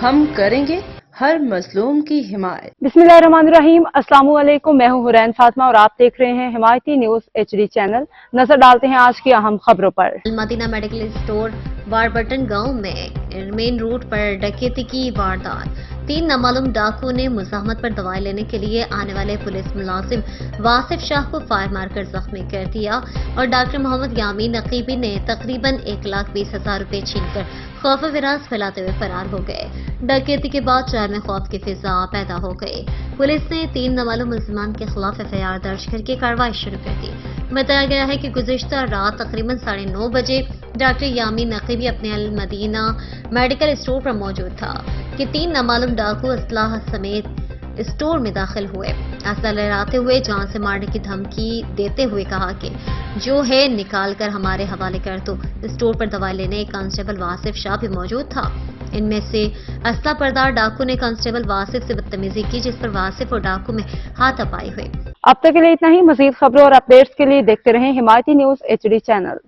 ہم کریں گے ہر مظلوم کی حمایت۔ बिस्मिल्लाहिर्रहमानिर्रहीम। अस्सलाम वालेकुम। मैं हूं हुरैन फातिमा और आप देख रहे हैं हिमायती न्यूज HD चैनल। नजर डालते हैं आज की अहम खबरों पर। मदीना मेडिकल स्टोर वारबटन गांव में मेन रोड पर डकैती की वारदात। 3 नामालूम डाकुओं ने मुजाहमत पर दवाई लेने के लिए आने वाले पुलिस मुलाजिम वासिफ शाह को फायर मारकर जख्मी कर दिया और डॉक्टर मोहम्मद यामीन नकीबी ने तकरीबन 1,20,000 रुपए छीनकर खौफ विराज फैलाते हुए फरार हो गए। डकैती के बाद शहर में खौफ की फिजा पैदा हो गई। पुलिस ने 3 नामालूम मुलजिमान के खिलाफ FIR दर्ज करके कार्रवाई शुरू कर दी। बताया गया है कि गुज़िश्ता रात तकरीबन 9:30 बजे डॉक्टर यामीन नकीबी अपने अल मदीना मेडिकल स्टोर पर मौजूद था कि 3 नामालूम डाकू असलाह समेत स्टोर में दाखिल हुए। असला लहराते हुए जान से मारने की धमकी देते हुए कहा कि जो है निकाल कर हमारे हवाले कर दो। स्टोर पर दवाई लेने एक कांस्टेबल वासिफ शाह भी मौजूद था। इनमें से असला परदार डाकू ने कांस्टेबल वासिफ से बदतमीजी की, जिस पर वासिफ और डाकू में हाथापाई हुई। अब तक के लिए इतना ही। मजीद खबरों और अपडेट्स के लिए देखते रहें हिमायती न्यूज HD चैनल।